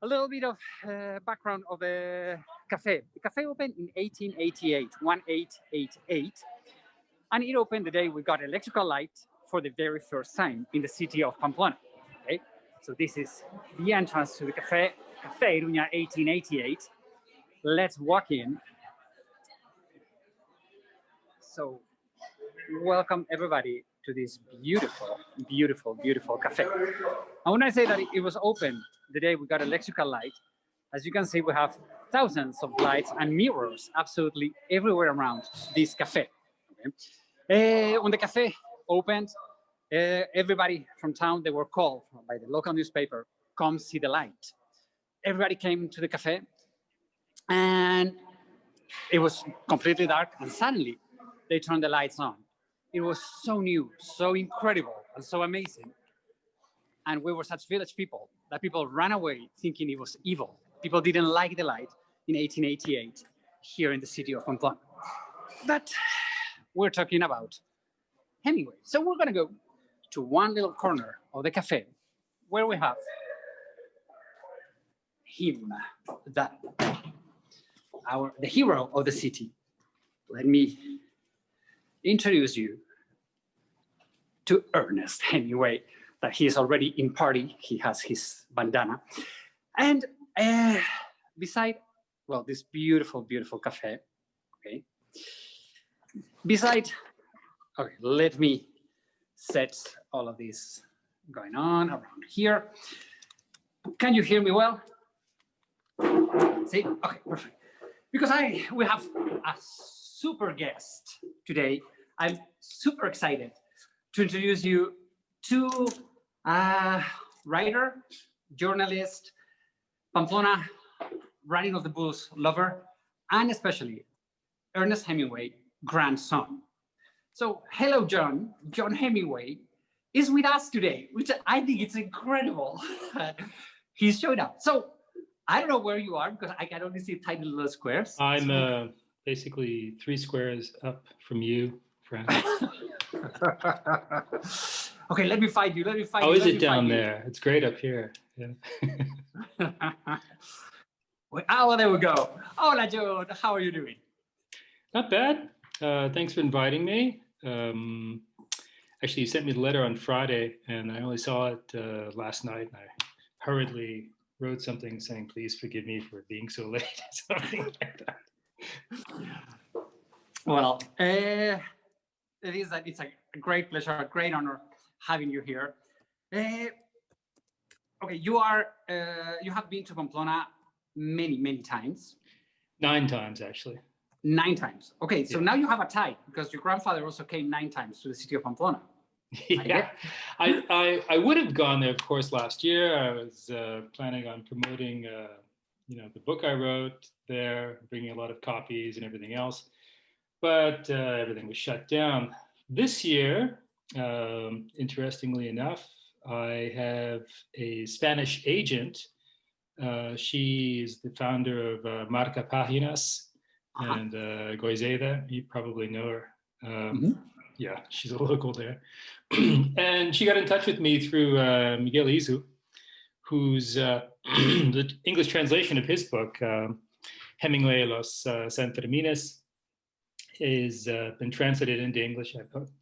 A little bit of background of the cafe. The cafe opened in 1888, 1888, and it opened the day we got electrical light for the very first time in the city of Pamplona. Okay, so this is the entrance to the cafe, Café Iruña 1888. Let's walk in. So, welcome everybody to this beautiful, beautiful, beautiful cafe. And when I say that it was open the day we got electrical light, as you can see, we have thousands of lights and mirrors absolutely everywhere around this cafe. Okay? When the cafe opened, everybody from town, they were called by the local newspaper, come see the light. Everybody came to the cafe and it was completely dark, and suddenly they turned the lights on. It was so new, so incredible, and so amazing. And we were such village people that people ran away thinking it was evil. People didn't like the light in 1888 here in the city of Pamplona. But we're talking about Hemingway. So we're going to go to one little corner of the cafe where we have him, the hero of the city. Let me introduce you to Ernest Hemingway, that he is already in party. He has his bandana. And beside, well, this beautiful, beautiful cafe, okay? Okay, let me set all of this going on around here. Can you hear me well? See? Okay, perfect. Because we have a super guest today. I'm super excited to introduce you to a writer, journalist, Pamplona riding of the bulls lover, and especially Ernest Hemingway grandson. So hello, John. John Hemingway is with us today, which I think it's incredible. He's showed up. So I don't know where you are because I can only see tiny little squares. I'm basically 3 squares up from you, Fran. Okay, let me find you. How is it down there? It's great up here. Yeah. Oh, there we go. Hola, John. How are you doing? Not bad. Thanks for inviting me. Actually, you sent me the letter on Friday, and I only saw it last night. And I hurriedly wrote something saying, "Please forgive me for being so late." Something like that. Well, it's a great pleasure, a great honor having you here. Okay, you have been to Pamplona many times. 9 times, actually. 9 times. Okay, so now you have a tie because your grandfather also came 9 times to the city of Pamplona. Yeah, I would have gone there, of course, last year. I was planning on promoting, the book I wrote there, bringing a lot of copies and everything else, but everything was shut down. This year, interestingly enough, I have a Spanish agent. She is the founder of Marca Páginas and Goizeda. You probably know her. Yeah, she's a local there. And she got in touch with me through Miguel Izu, who's the English translation of his book, Hemingway Los Sanfermines, is been translated into English.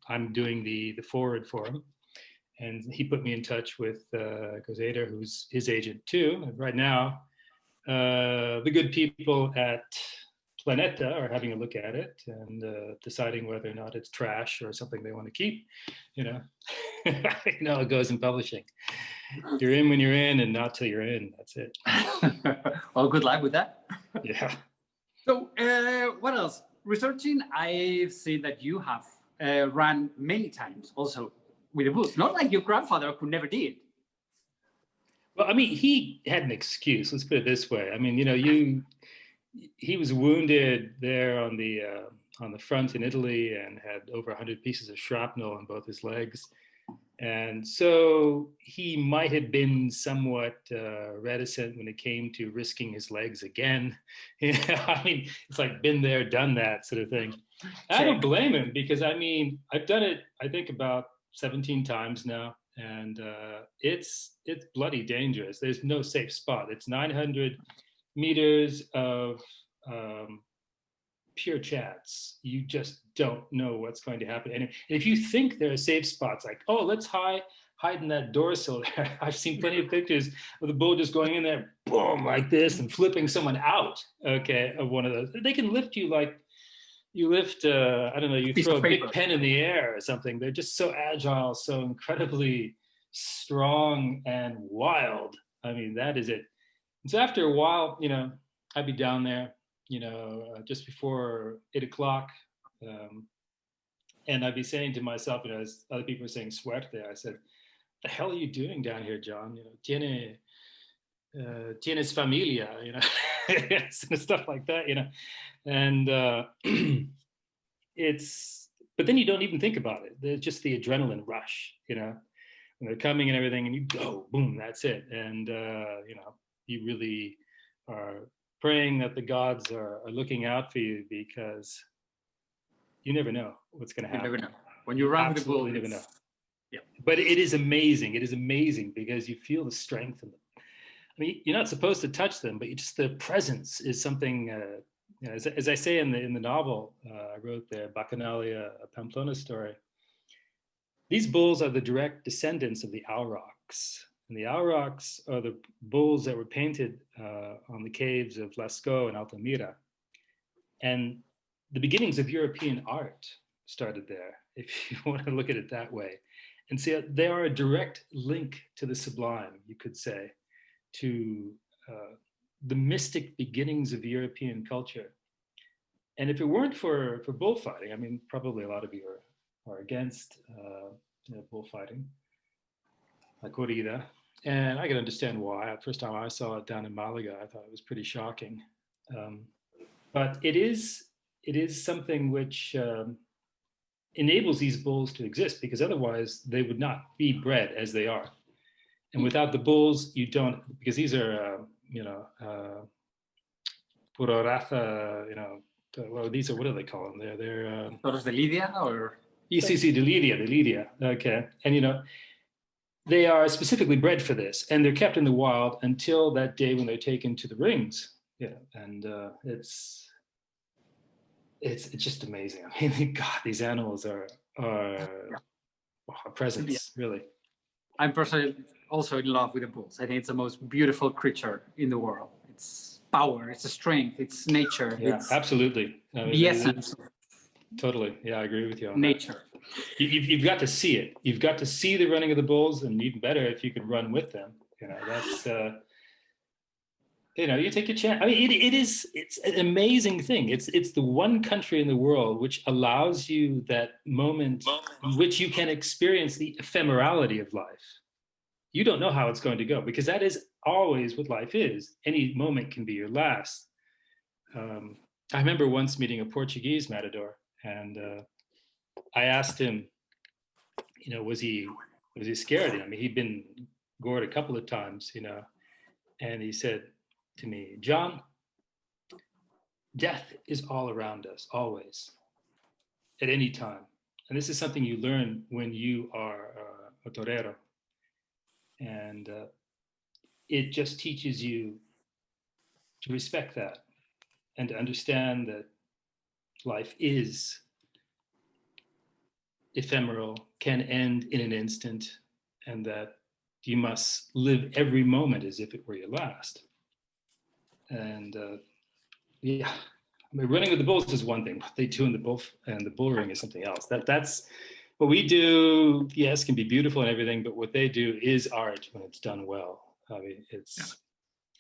I'm doing the forward for him. And he put me in touch with Goizeda, who's his agent too. And right now, the good people at Planeta are having a look at it and deciding whether or not it's trash or something they want to keep. You know, it goes in publishing. You're in when you're in, and not till you're in. That's it. Well, good luck with that. Yeah. So, what else? Researching, I've seen that you have run many times also with the books. Not like your grandfather who never did. Well, I mean, he had an excuse. Let's put it this way. I mean, he was wounded there on the front in Italy and had over 100 pieces of shrapnel on both his legs. And so he might have been somewhat reticent when it came to risking his legs again. I mean, it's like been there, done that sort of thing. I don't blame him because, I mean, I've done it, I think, about 17 times now. and it's bloody dangerous. There's no safe spot. It's 900 meters of pure chance. You just don't know what's going to happen. And if you think there are safe spots, like, oh, let's hide in that dorsal there. I've seen plenty of pictures of the bull just going in there, boom, like this, and flipping someone out, okay, of one of those. They can lift you like you lift, I don't know, you throw a big pen in the air or something. They're just so agile, so incredibly strong and wild. I mean, that is it. And so after a while, you know, I'd be down there, you know, just before 8 o'clock. And I'd be saying to myself, you know, as other people were saying suerte, I said, the hell are you doing down here, John? You know, tienes familia, you know, stuff like that, you know. And but then you don't even think about it. There's just the adrenaline rush, you know, when they're coming and everything, and you go, boom, that's it. And, you know, you really are praying that the gods are looking out for you, because you never know what's going to happen. You never know. When you run with the bull, you never know. Yeah. But it is amazing. It is amazing because you feel the strength in them. I mean, you're not supposed to touch them, but just the presence is something. You know, as I say in the novel I wrote there, Bacchanalia, a Pamplona story. These bulls are the direct descendants of the aurochs, and the aurochs are the bulls that were painted on the caves of Lascaux and Altamira, and the beginnings of European art started there, if you want to look at it that way. And see, they are a direct link to the sublime, you could say, to the mystic beginnings of European culture. And if it weren't for bullfighting, I mean, probably a lot of you are against you know, bullfighting, la corrida, and I can understand why. The first time I saw it down in Malaga, I thought it was pretty shocking. But it is something which enables these bulls to exist, because otherwise they would not be bred as they are. And without the bulls, you don't, because these are, you know, puro raza, you know, well, these are, what do they call them? They're Toros de Lidia, or? Yes, de Lidia. Okay. And, you know, they are specifically bred for this, and they're kept in the wild until that day when they're taken to the rings. Yeah. And it's just amazing. I mean, God, these animals are a presence, really. I'm personally also in love with the bulls. I think it's the most beautiful creature in the world. It's power, it's a strength, it's nature. Yeah, it's absolutely. the essence. Totally. Yeah, I agree with you on nature. That. You've got to see it. You've got to see the running of the bulls, and even better if you can run with them. You know, that's, you know, you take a chance. I mean, it's an amazing thing. It's the one country in the world which allows you that moment in which you can experience the ephemerality of life. You don't know how it's going to go, because that is always what life is. Any moment can be your last. I remember once meeting a Portuguese matador, and I asked him, you know, was he scared? I mean, he'd been gored a couple of times, you know, and he said to me, John, death is all around us, always, at any time. And this is something you learn when you are a torero. And it just teaches you to respect that and to understand that life is ephemeral, can end in an instant, and that you must live every moment as if it were your last. And yeah, I mean, running with the bulls is one thing. What they do in the bull ring is something else. That's what we do. Yes, can be beautiful and everything, but what they do is art when it's done well. I mean, it's. Yeah.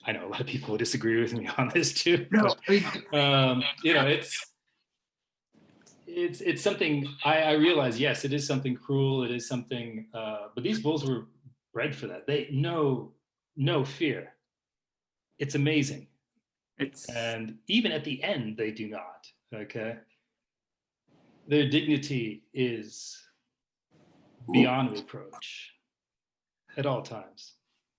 I know a lot of people disagree with me on this too. No, but, you know, it's something I realize. Yes, it is something cruel. It is something. But these bulls were bred for that. They know no fear. It's amazing. And even at the end, they do not. Okay. Their dignity is beyond reproach at all times.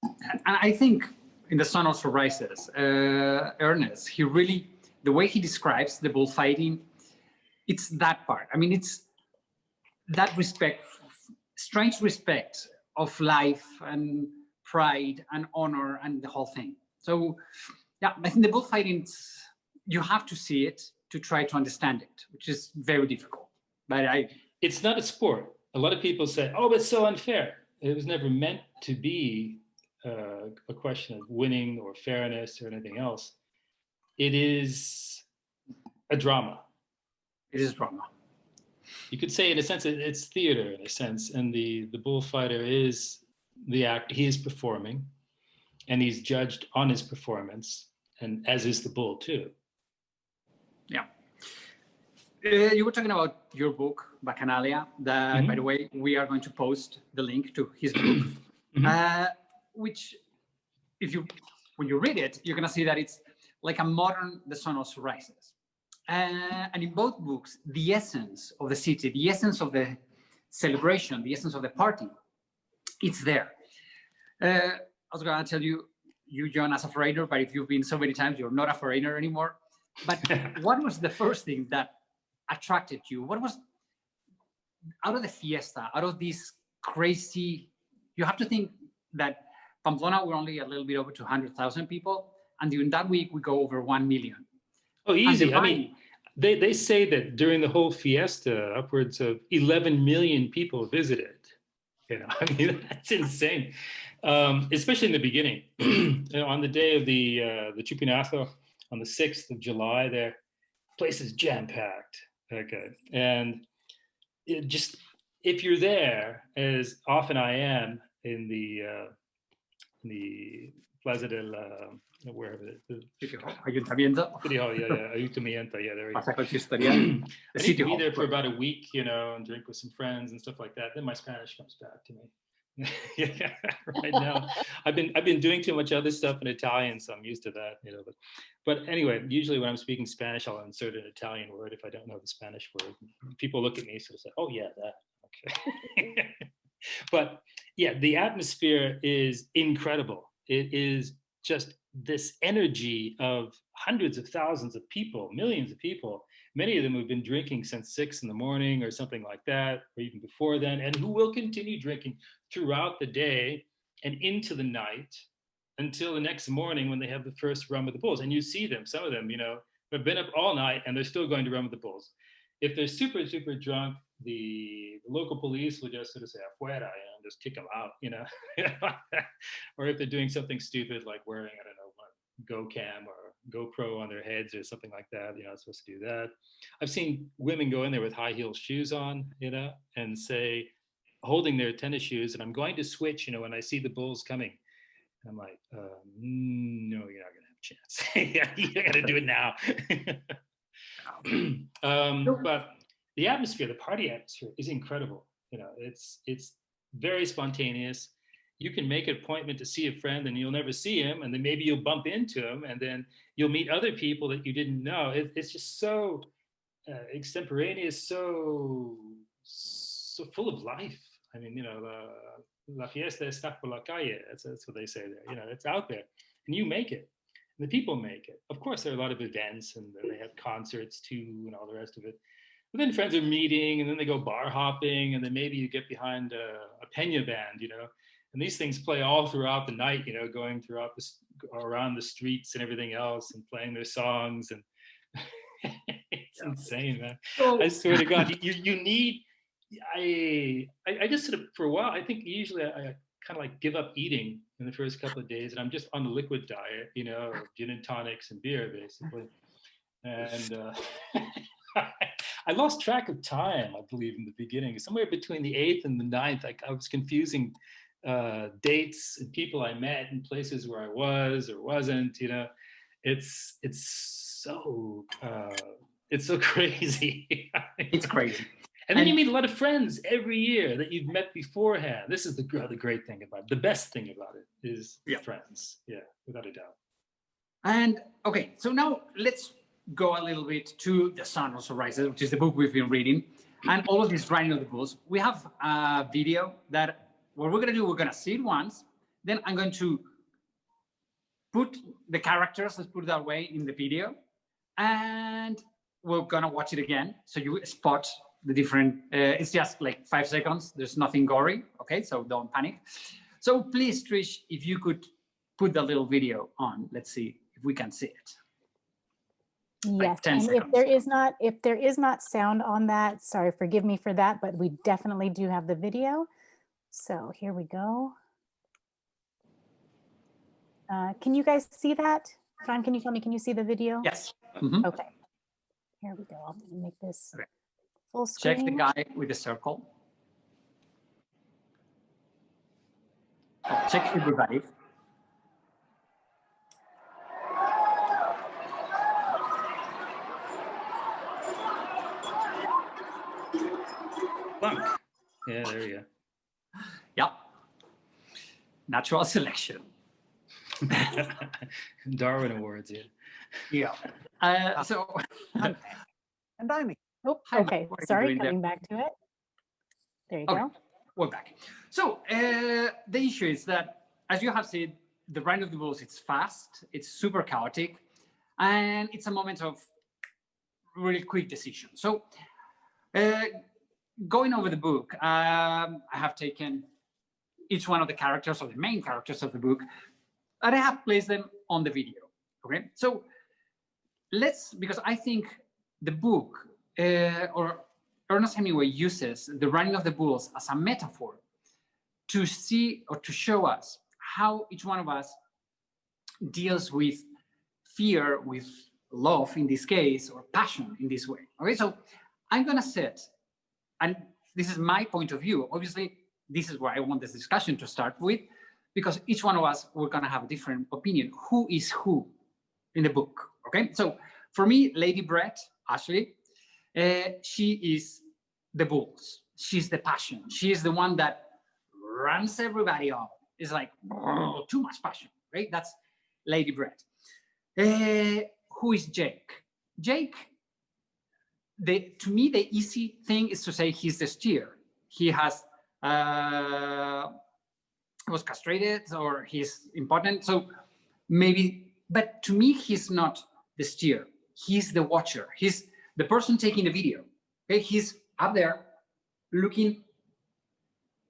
And I think in The Sun Also Rises, Ernest, he really, the way he describes the bullfighting, it's that part. I mean, it's that respect, strange respect of life and pride and honor and the whole thing. So yeah, I think the bullfighting, you have to see it to try to understand it, which is very difficult. But it's not a sport. A lot of people say, oh, it's so unfair. It was never meant to be a question of winning or fairness or anything else. It is a drama. It is drama. You could say, in a sense, it's theater, in a sense. And the bullfighter is the act. He is performing, and he's judged on his performance, and as is the bull too. Yeah. You were talking about your book, Bacchanalia, that, mm-hmm. by the way, we are going to post the link to his book, mm-hmm. Which, when you read it, you're going to see that it's like a modern The Sun Also Rises. And in both books, the essence of the city, the essence of the celebration, the essence of the party, it's there. I was going to tell you, John, as a foreigner, but if you've been so many times, you're not a foreigner anymore. But what was the first thing that attracted you? What was, out of the fiesta, out of this crazy, you have to think that Pamplona, we're only a little bit over 200,000 people. And during that week, we go over 1 million. Oh, easy. I mean, they say that during the whole fiesta, upwards of 11 million people visited. You know, I mean, that's insane. Especially in the beginning. On the day of the Chupinazo, on the 6th of July, there, place is jam-packed. Okay. And it just, if you're there, as often I am in the Plaza del, wherever it is. Ayuntamiento. City Hall, yeah, Ayuntamiento, yeah, there we go. I need to be there for about a week, you know, and drink with some friends and stuff like that. Then my Spanish comes back to me. Yeah, right now. I've been doing too much other stuff in Italian, so I'm used to that, you know. But anyway, usually when I'm speaking Spanish, I'll insert an Italian word if I don't know the Spanish word. People look at me sort of say, "Oh yeah, that." Okay. But yeah, the atmosphere is incredible. It is just this energy of hundreds of thousands of people, millions of people, many of them who've been drinking since 6 a.m. or something like that, or even before then, and who will continue drinking throughout the day and into the night until the next morning when they have the first rum with the bulls. And you see them, some of them, you know, have been up all night and they're still going to rum with the bulls. If they're super, super drunk, the local police will just sort of say, afuera, and just kick them out, you know. Or if they're doing something stupid like wearing, I don't know, GoCam or GoPro on their heads or something like that, you're not supposed to do that. I've seen women go in there with high heel shoes on, you know, and say, holding their tennis shoes, and I'm going to switch, you know, when I see the bulls coming. And I'm like, no, you're not going to have a chance. You got to do it now. But the atmosphere, the party atmosphere is incredible. You know, it's very spontaneous. You can make an appointment to see a friend and you'll never see him, and then maybe you'll bump into him, and then you'll meet other people that you didn't know. It's just so extemporaneous, so full of life. I mean, you know, la fiesta está por la calle. That's what they say there. You know, it's out there, and you make it. And the people make it. Of course, there are a lot of events, and they have concerts too, and all the rest of it. But then friends are meeting, and then they go bar hopping, and then maybe you get behind a peña band, you know. And these things play all throughout the night, you know, going throughout around the streets and everything else, and playing their songs, and it's insane, man. I swear to God, you need. I just sort of, for a while, I think usually I kind of like give up eating in the first couple of days, and I'm just on the liquid diet, you know, gin and tonics and beer basically. And I lost track of time, I believe, in the beginning. Somewhere between the 8th and the 9th, I was confusing dates and people I met and places where I was or wasn't, you know. It's so crazy. It's crazy. And then you meet a lot of friends every year that you've met beforehand. This is the great thing about it. The best thing about it is friends. Yeah, without a doubt. And okay, so now let's go a little bit to The Sun Also Rises, which is the book we've been reading, and all of this riding of the bulls. We have a video that what we're going to do, we're going to see it once, then I'm going to put the characters, let's put it that way, in the video, and we're going to watch it again, so you spot the different, it's just like 5 seconds. There's nothing gory, okay? So don't panic. So please, Trish, if you could put the little video on, let's see if we can see it. Yes, like 10 and seconds. if there is not sound on that, sorry, forgive me for that, but we definitely do have the video. So here we go. Can you guys see that? Fran, can you tell me, can you see the video? Yes. Okay, here we go. I'm gonna make this full screen. Check the guy with the circle. Oh, check everybody. Plunk. Yeah, there you go. Yep. Natural selection. Darwin Awards, yeah. Yeah. So, Okay. and I'm. Oh, okay. Sorry, coming back to it. There you go. We're back. So the issue is that, as you have said, the Rhine of the Bulls, it's fast, it's super chaotic, and it's a moment of really quick decision. So going over the book, I have taken each one of the characters, or the main characters of the book, and I have placed them on the video. Okay, so because I think the book, or Ernest Hemingway uses the running of the bulls as a metaphor to see or to show us how each one of us deals with fear, with love in this case, or passion in this way. Okay, so I'm gonna set, and this is my point of view. Obviously, this is where I want this discussion to start with, because each one of us, we're gonna have a different opinion. Who is who in the book? Okay, so for me, Lady Brett, Ashley, she is the bulls. She's the passion. She is the one that runs everybody off. It's like, oh, too much passion, right? That's Lady Brett. Who is Jake? Jake, to me, the easy thing is to say he's the steer. He has was castrated, or he's important. So maybe, but to me, he's not the steer. He's the watcher. He's the person taking the video. Okay, he's up there looking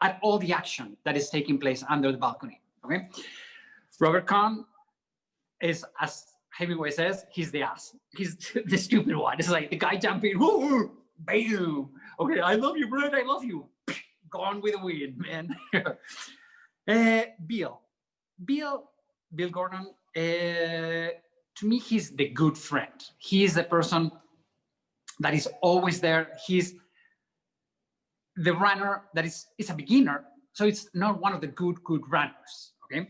at all the action that is taking place under the balcony. Okay, Robert Kahn is, as Hemingway says, he's the ass. He's the stupid one. It's like the guy jumping, whoo, bam. Okay, I love you, Brett. I love you. Gone with the wind, man. Bill Gordon. To me, he's the good friend. He is the person that is always there. He's the runner that is a beginner, so it's not one of the good runners. Okay.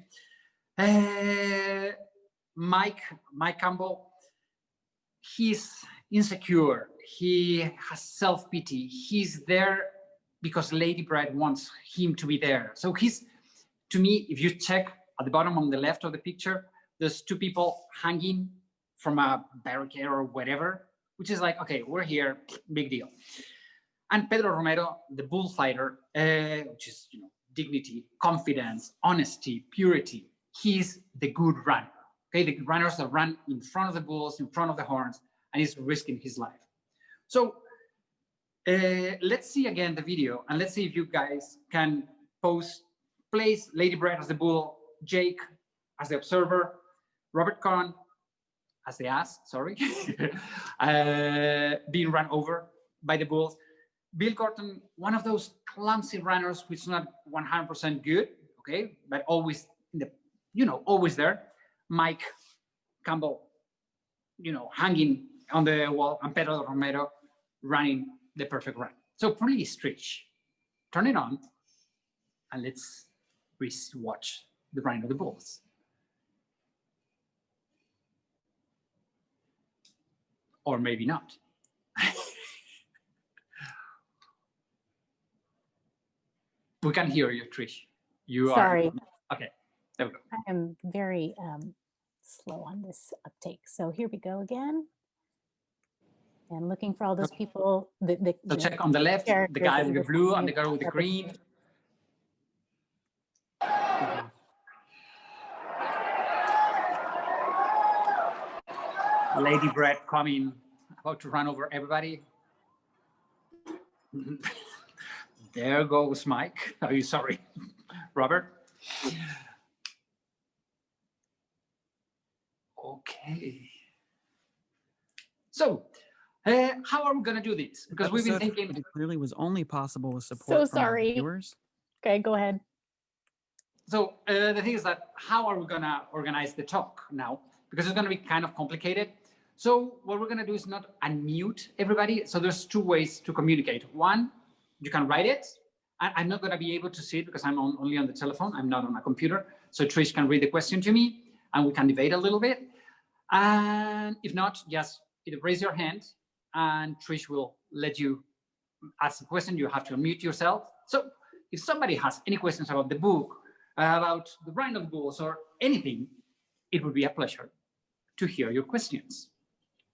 Mike Campbell, he's insecure. He has self-pity. He's there because Lady Brett wants him to be there. So he's, to me, if you check at the bottom on the left of the picture, there's two people hanging from a barricade or whatever, which is like, okay, we're here, big deal. And Pedro Romero, the bullfighter, which is, you know, dignity, confidence, honesty, purity. He's the good runner. Okay, the runners that run in front of the bulls, in front of the horns, and he's risking his life. So let's see again the video, and let's see if you guys can place Lady Brett as the bull, Jake as the observer, Robert Kahn as the ass, sorry, being run over by the bulls. Bill Gordon, one of those clumsy runners, which is not 100% good, okay, but always in the, you know, always there. Mike Campbell, you know, hanging on the wall, and Pedro Romero running the perfect run. So please, Trish, turn it on, and let's watch the Rhine of the Bulls. Or maybe not. We can hear you, Trish. Sorry. Okay, there we go. I am very slow on this uptake. So here we go again. And looking for all those people. So check on the left, the guy with the blue and the girl with the green. Lady Brett coming, about to run over everybody. There goes Mike. Are you sorry, Robert? Okay. So, how are we going to do this? Because we've been thinking. It clearly was only possible with support from our viewers. Okay, go ahead. So the thing is that how are we going to organize the talk now? Because it's going to be kind of complicated. So what we're going to do is not unmute everybody. So there's two ways to communicate. One, you can write it. I'm not going to be able to see it because I'm only on the telephone. I'm not on my computer. So Trish can read the question to me and we can debate a little bit. And if not, just either raise your hand and Trish will let you ask a question. You have to unmute yourself. So if somebody has any questions about the book, about the Rhine of the Bulls or anything, it would be a pleasure to hear your questions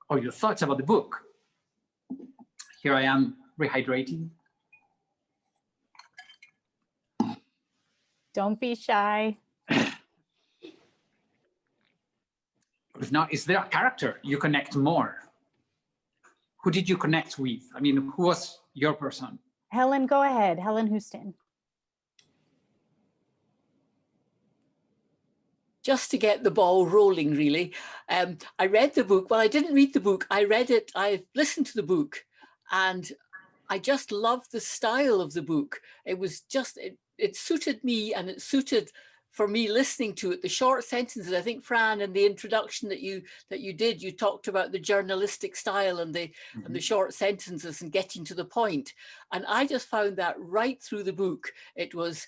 or your thoughts about the book. Here I am rehydrating. Don't be shy. If not, is there a character you connect more? Who did you connect with? I mean, who was your person? Helen, go ahead. Helen Houston. Just to get the ball rolling, really. I read the book. Well, I didn't read the book. I read it. I listened to the book, and I just loved the style of the book. It was just, it suited me, and it suited for me listening to it. The short sentences, I think, Fran, in the introduction that you did, you talked about the journalistic style and the short sentences and getting to the point. And I just found that right through the book. It was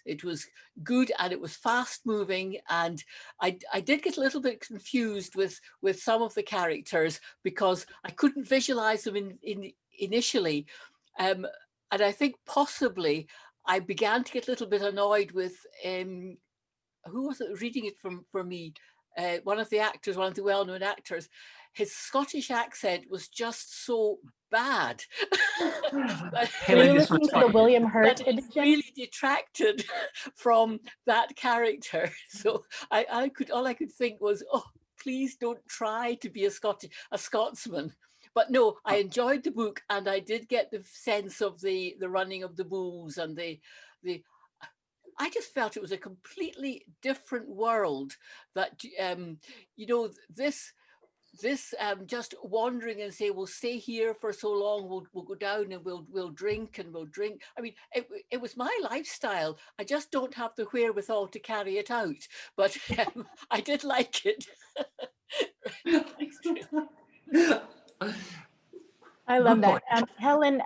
good and it was fast moving. And I did get a little bit confused with some of the characters because I couldn't visualize them initially. And I think possibly I began to get a little bit annoyed with who was it reading it for me? One of the actors, one of the well-known actors. His Scottish accent was just so bad. Were you listening to the William Hurt edition? Really detracted from that character. So all I could think was, oh, please don't try to be a Scotsman. But no, I enjoyed the book, and I did get the sense of the running of the bulls and the. I just felt it was a completely different world that, you know, this just wandering and say, we'll stay here for so long, we'll go down and we'll drink and we'll drink. I mean, it was my lifestyle. I just don't have the wherewithal to carry it out, but I did like it. I love that. Helen,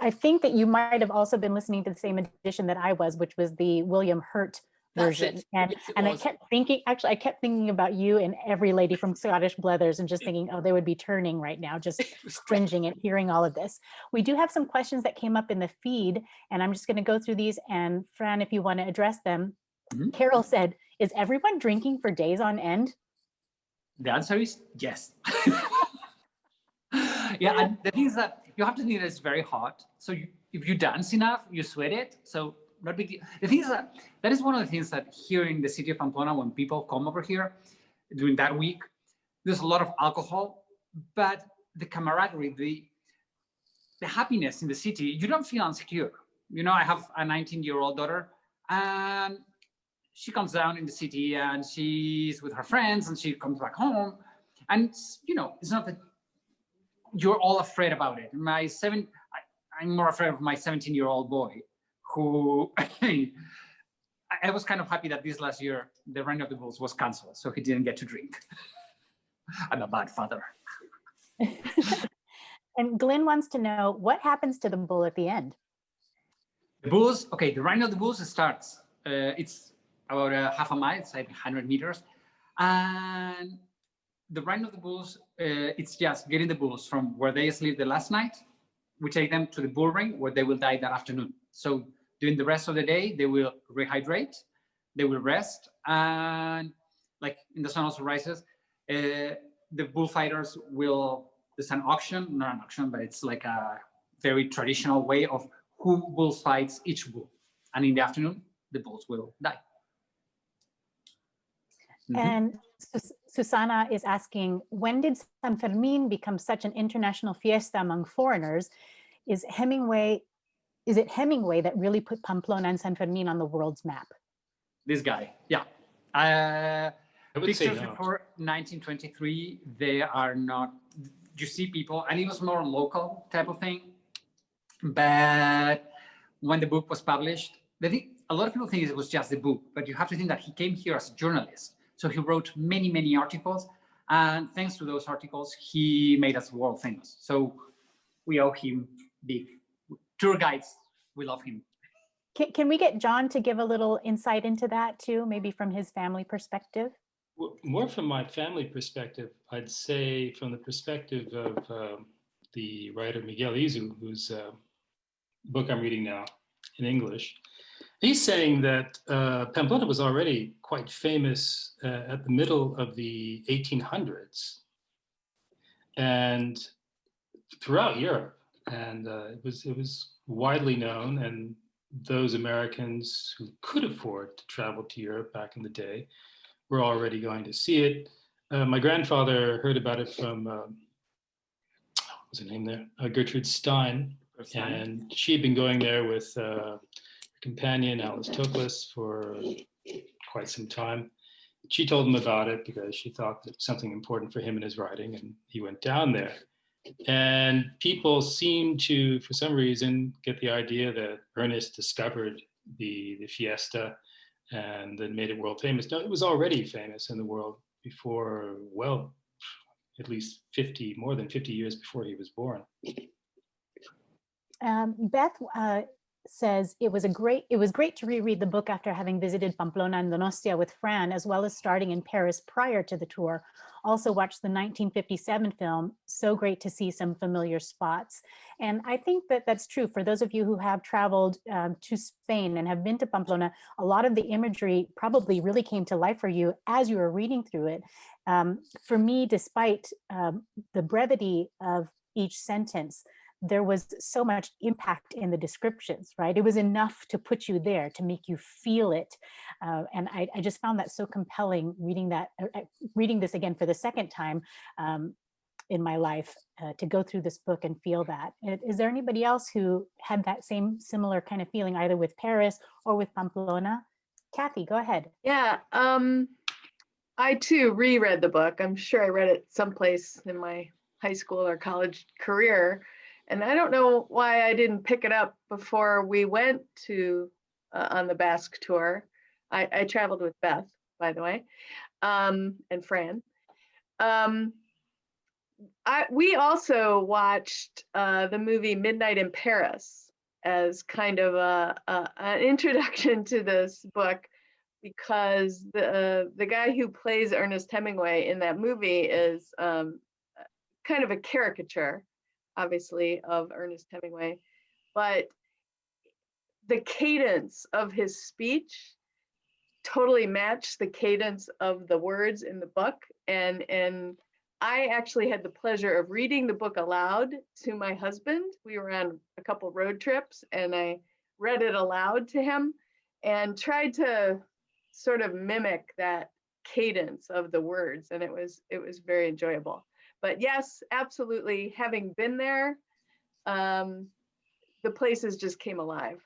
I think that you might have also been listening to the same edition that I was, which was the William Hurt version. And I kept thinking about you and every lady from Scottish Blethers and just thinking, oh, they would be turning right now, just cringing at hearing all of this. We do have some questions that came up in the feed, and I'm just going to go through these. And Fran, if you want to address them. Carol said, is everyone drinking for days on end? The answer is yes. Yeah, and the thing is that you have to think that it's very hot. So if you dance enough, you sweat it. So not big deal. The thing is that is one of the things that here in the city of Pamplona, when people come over here during that week, there's a lot of alcohol, but the camaraderie, the happiness in the city, you don't feel insecure. You know, I have a 19-year-old daughter, and she comes down in the city and she's with her friends and she comes back home. And, you know, it's not that you're all afraid about it. I'm more afraid of my 17-year-old boy, who I was kind of happy that this last year, the Rhine of the Bulls was canceled, so he didn't get to drink. I'm a bad father. And Glenn wants to know, what happens to the bull at the end? The Bulls, okay, the Rhine of the Bulls starts, it's about half a mile, it's like 100 meters. And the Rhine of the Bulls, it's just getting the bulls from where they sleep the last night. We take them to the bull ring where they will die that afternoon. So during the rest of the day, they will rehydrate, they will rest, and like in the sun also rises, the bullfighters there's an auction, not an auction, but it's like a very traditional way of who bulls fights each bull. And in the afternoon, the bulls will die. And Susana is asking, when did San Fermin become such an international fiesta among foreigners? Is Hemingway is it Hemingway that really put Pamplona and San Fermin on the world's map? This guy, yeah. I would say Pictures no. before 1923, they are not, you see people, and it was more local type of thing. But when the book was published, a lot of people think it was just the book, but you have to think that he came here as a journalist. So he wrote many, many articles. And thanks to those articles, he made us world famous. So we owe him big. Tour guides, we love him. Can we get John to give a little insight into that too, maybe from his family perspective? More from my family perspective, I'd say from the perspective of the writer Miguel Izu, whose book I'm reading now in English. He's saying that Pamplona was already quite famous at the middle of the 1800s and throughout Europe. And it was widely known, and those Americans who could afford to travel to Europe back in the day were already going to see it. My grandfather heard about it from, what was her name there? Gertrude Stein. And she had been going there with her companion, Alice Toklas, for quite some time. She told him about it because she thought that it was something important for him in his writing, and he went down there. And people seem to, for some reason, get the idea that Ernest discovered the fiesta and then made it world famous. No, it was already famous in the world before, well, at least more than 50 years before he was born. Beth says it was great to reread the book after having visited Pamplona and Donostia with Fran, as well as starting in Paris prior to the tour. Also watched the 1957 film. So great to see some familiar spots. And I think that that's true for those of you who have traveled to Spain and have been to Pamplona. A lot of the imagery probably really came to life for you as you were reading through it. For me, despite the brevity of each sentence, there was so much impact in the descriptions, right? It was enough to put you there, to make you feel it. And I just found that so compelling reading this again for the second time in my life, to go through this book and feel that. Is there anybody else who had that similar kind of feeling, either with Paris or with Pamplona? Kathy, go ahead. Yeah, I too reread the book. I'm sure I read it someplace in my high school or college career. And I don't know why I didn't pick it up before we went to on the Basque tour. I traveled with Beth, by the way, and Fran. We also watched the movie Midnight in Paris as kind of an introduction to this book, because the guy who plays Ernest Hemingway in that movie is kind of a caricature, obviously, of Ernest Hemingway, but the cadence of his speech totally matched the cadence of the words in the book. And I actually had the pleasure of reading the book aloud to my husband. We were on a couple road trips, and I read it aloud to him and tried to sort of mimic that cadence of the words, and it was very enjoyable. But yes, absolutely, having been there, the places just came alive.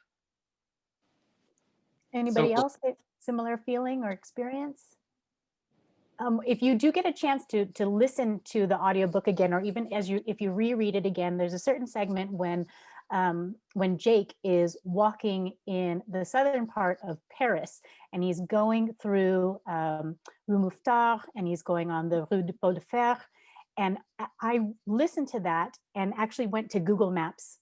Anybody else get similar feeling or experience? If you do get a chance to listen to the audiobook again, or even if you reread it again, there's a certain segment when Jake is walking in the southern part of Paris, and he's going through Rue Mouffetard, and he's going on the Rue de Paul de Fer. And I listened to that and actually went to Google Maps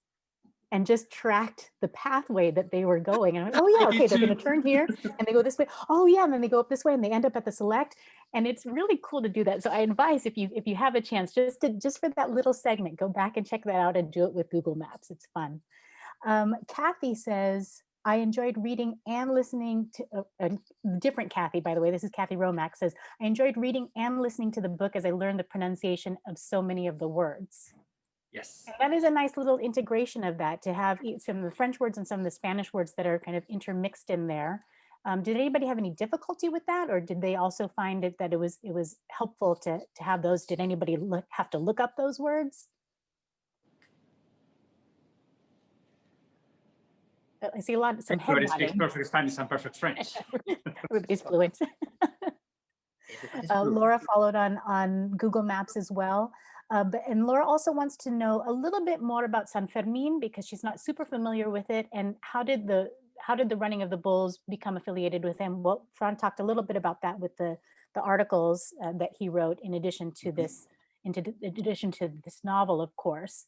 and just tracked the pathway that they were going. And I went, oh yeah, okay, they're gonna turn here and they go this way. Oh yeah, and then they go up this way and they end up at the Select. And it's really cool to do that. So I advise, if you have a chance, just for that little segment, go back and check that out and do it with Google Maps. It's fun. Kathy says, I enjoyed reading and listening to a different Kathy, by the way. This is Kathy Romack, says, I enjoyed reading and listening to the book as I learned the pronunciation of so many of the words. Yes. And that is a nice little integration of that, to have some of the French words and some of the Spanish words that are kind of intermixed in there. Did anybody have any difficulty with that, or did they also find that it was helpful to have those? Did anybody have to look up those words? I see a lot, some head Everybody speaks nodding. perfect Spanish and perfect French. Everybody's fluent. Laura followed on Google Maps as well. And Laura also wants to know a little bit more about San Fermin because she's not super familiar with it. And how did the running of the bulls become affiliated with him? Well, Fran talked a little bit about that with the articles that he wrote in addition to this, novel, of course.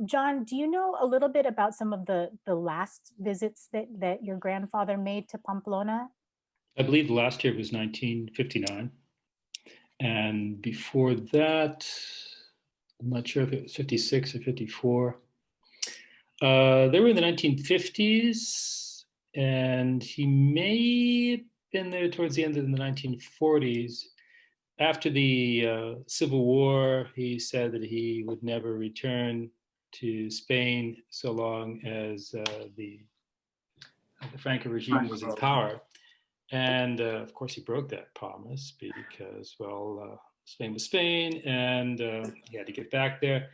John, do you know a little bit about some of the last visits that your grandfather made to Pamplona? I believe the last year was 1959. And before that, I'm not sure if it was 56 or 54. They were in the 1950s, and he may have been there towards the end of the 1940s. After the Civil War, he said that he would never return to Spain so long as the Franco regime was in power. And of course, he broke that promise because, well, Spain was Spain, and he had to get back there.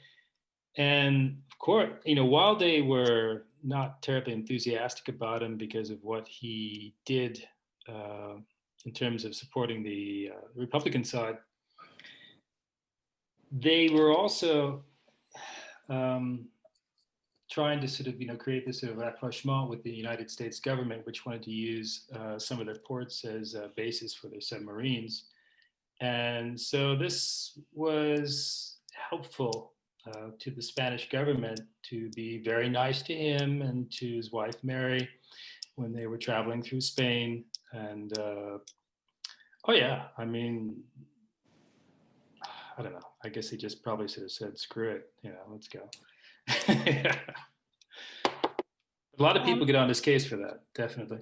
And of course, while they were not terribly enthusiastic about him because of what he did in terms of supporting the Republican side, they were also trying to sort of, create this sort of rapprochement with the United States government, which wanted to use some of their ports as bases for their submarines. And so this was helpful to the Spanish government to be very nice to him and to his wife, Mary, when they were traveling through Spain. And, oh yeah, I mean, I don't know. I guess he just probably sort of said, screw it, let's go. Yeah. A lot of people get on his case for that, definitely.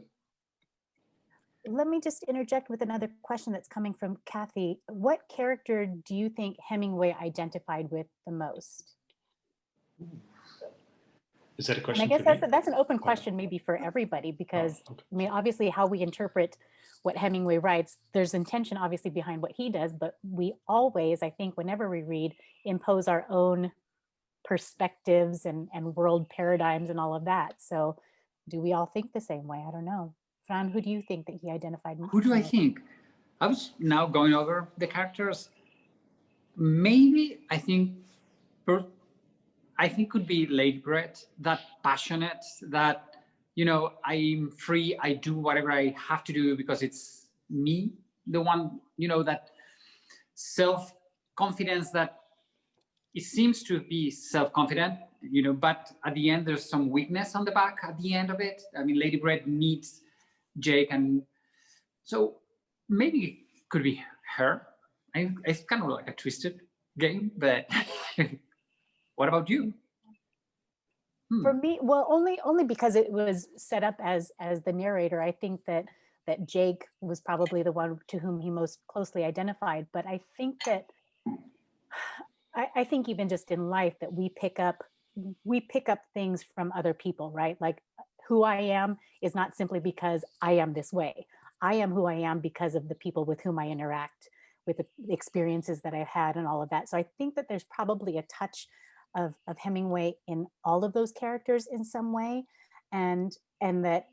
Let me just interject with another question that's coming from Kathy. What character do you think Hemingway identified with the most? Is that a question? And I guess that's an open question maybe for everybody because, okay. I mean, obviously how we interpret what Hemingway writes, there's intention obviously behind what he does, but we always, I think, whenever we read, impose our own perspectives and world paradigms and all of that. So do we all think the same way? I don't know. Fran, who do you think that he identified? Who do I think? I was now going over the characters. Maybe I think could be Ladybird, that passionate, that, I'm free, I do whatever I have to do because it's me, the one, that self-confidence that it seems to be self-confident, but at the end, there's some weakness on the back at the end of it. I mean, Ladybird needs Jake, and so maybe it could be her. It's kind of like a twisted game, but what about you? For me, well, only because it was set up as the narrator. I think that Jake was probably the one to whom he most closely identified. But I think that I think even just in life that we pick up things from other people, right? Like who I am is not simply because I am this way. I am who I am because of the people with whom I interact, with the experiences that I've had and all of that. So I think that there's probably a touch of Hemingway in all of those characters in some way. And that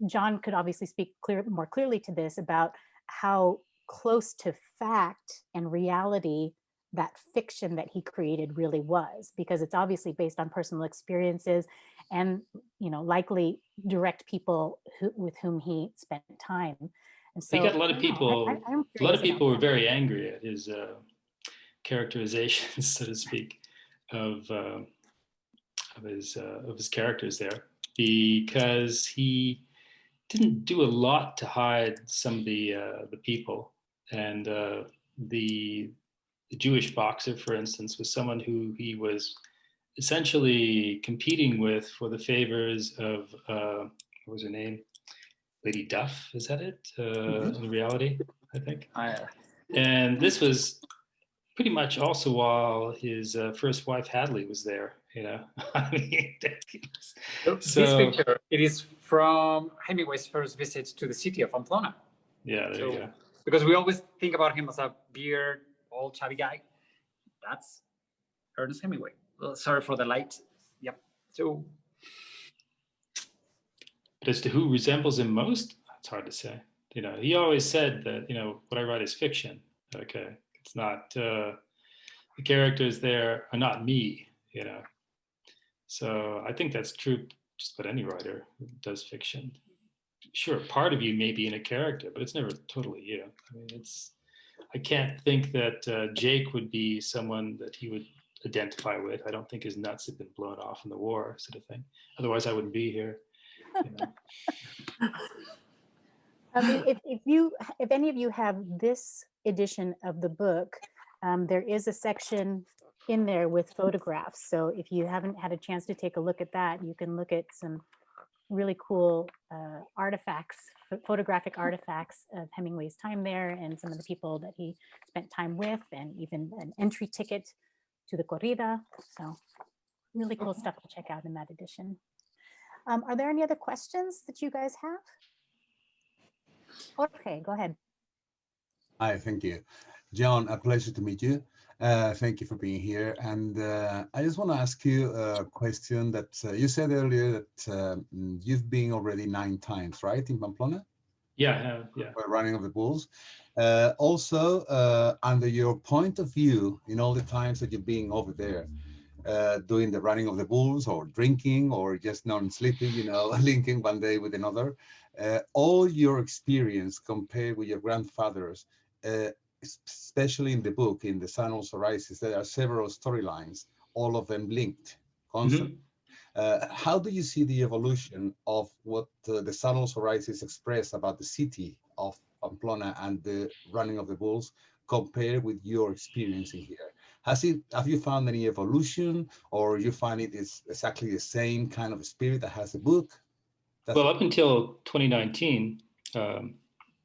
John could obviously speak more clearly to this about how close to fact and reality that fiction that he created really was, because it's obviously based on personal experiences and, likely direct people with whom he spent time. And so he got a lot of people, a lot of people were very angry at his characterizations, so to speak, of his characters there, because he didn't do a lot to hide some of the people. And the Jewish boxer, for instance, was someone who he was essentially competing with for the favors of what was her name? Lady Duff, is that it? In reality, I think. And this was pretty much also while his first wife Hadley was there. I mean, this picture, it is from Hemingway's first visit to the city of Pamplona. Yeah, there you go. Because we always think about him as a beard, old chubby guy. That's Ernest Hemingway. Well, sorry for the light. Yep. So But as to who resembles him most, it's hard to say. You know, he always said that, you know, what I write is fiction. Okay, it's not, the characters there are not me, you know. So I think that's true just about any writer who does fiction. Sure, part of you may be in a character, but it's never totally you. I mean, I can't think that Jake would be someone that he would identify with. I don't think his nuts have been blown off in the war, sort of thing. Otherwise, I wouldn't be here. You know. If any of you have this edition of the book, there is a section in there with photographs. So if you haven't had a chance to take a look at that, you can look at some really cool artifacts, photographic artifacts of Hemingway's time there and some of the people that he spent time with, and even an entry ticket to the corrida. So really cool stuff to check out in that edition. Are there any other questions that you guys have? Okay, go ahead. Hi, thank you. John, a pleasure to meet you. Thank you for being here. And I just want to ask you a question that you said earlier that you've been already 9 times, right, in Pamplona? Yeah. For running of the bulls. Also, under your point of view, in all the times that you've been over there, doing the running of the bulls or drinking or just non-sleeping, you know, linking one day with another, all your experience compared with your grandfather's, especially in the book, in the Sun Also Rises, there are several storylines, all of them linked constantly. How do you see the evolution of what the Sun Also Rises express about the city of Pamplona and the running of the bulls compared with your experience in here? Have you found any evolution, or you find it is exactly the same kind of spirit that has the book? Well, up until 2019, the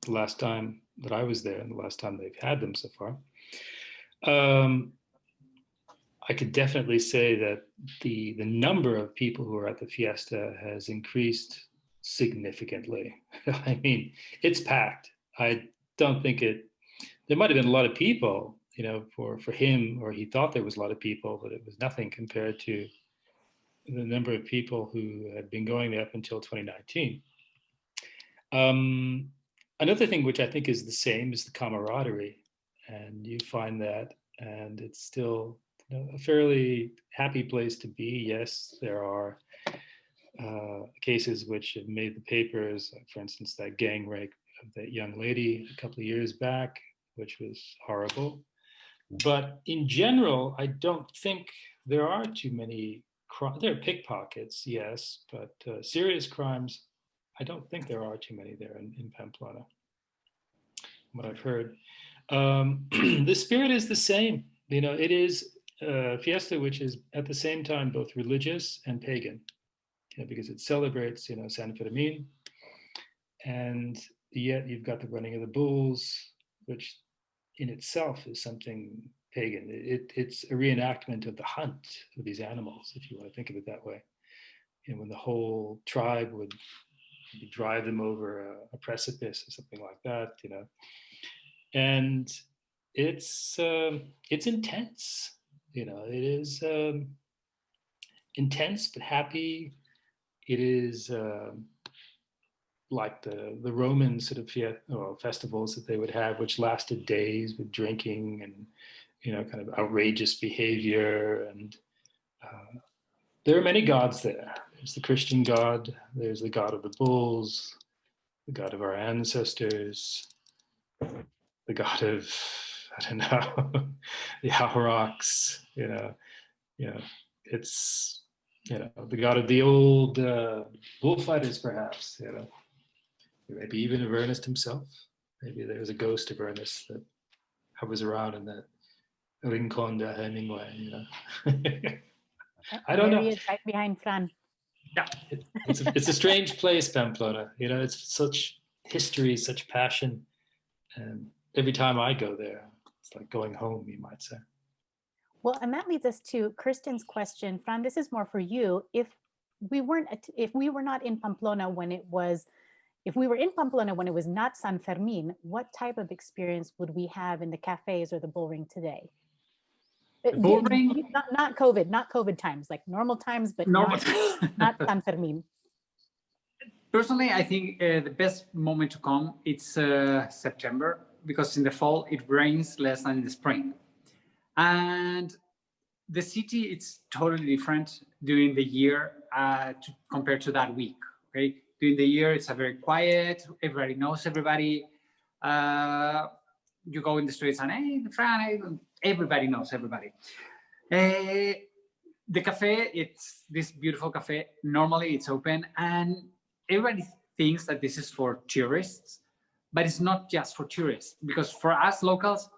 last time that I was there and the last time they've had them so far, I could definitely say that the number of people who are at the fiesta has increased significantly. I mean, it's packed. I don't think there might have been a lot of people, you know, for him, or he thought there was a lot of people, but it was nothing compared to the number of people who had been going there up until 2019. Another thing which I think is the same is the camaraderie, and you find that, and it's still, you know, a fairly happy place to be. Yes, there are cases which have made the papers, for instance, that gang rape of that young lady a couple of years back, which was horrible. But in general, I don't think there are too many crimes. There are pickpockets, yes, but serious crimes, I don't think there are too many there in Pamplona, what I've heard. The spirit is the same. You know, it is a fiesta which is at the same time both religious and pagan, you know, because it celebrates, you know, San Fermin, and yet you've got the running of the bulls, which in itself is something pagan. It's a reenactment of the hunt of these animals, if you want to think of it that way. And when the whole tribe would drive them over a precipice or something like that, you know. And it's intense, you know. It is intense but happy. It is like the Roman sort of festivals that they would have, which lasted days with drinking and, you know, kind of outrageous behavior. And there are many gods there. There's the Christian God, there's the God of the bulls, the God of our ancestors, the God of, I don't know, the Aurochs, you know, it's, you know, the God of the old bullfighters, perhaps, you know. Maybe even of Ernest himself. Maybe there's a ghost of Ernest that hovers around in that Rincon de Hemingway, you know. I don't know. He is right behind Fran. Yeah, it's a strange place, Pamplona. You know, it's such history, such passion, and every time I go there, it's like going home, you might say. Well, and that leads us to Kristen's question. Fran, this is more for you. If we were not in Pamplona when it was, if we were in Pamplona when it was not San Fermin, what type of experience would we have in the cafes or the bull ring today? Bull ring? Not COVID times, like normal times, but not San Fermin. Personally, I think the best moment to come it's September, because in the fall it rains less than in the spring, and the city it's totally different during the year compared to that week. Okay, during the year it's a very quiet. Everybody knows everybody. You go in the streets and hey, Fran, everybody knows everybody. The cafe, it's this beautiful cafe. Normally it's open and everybody thinks that this is for tourists, but it's not just for tourists, because for us locals,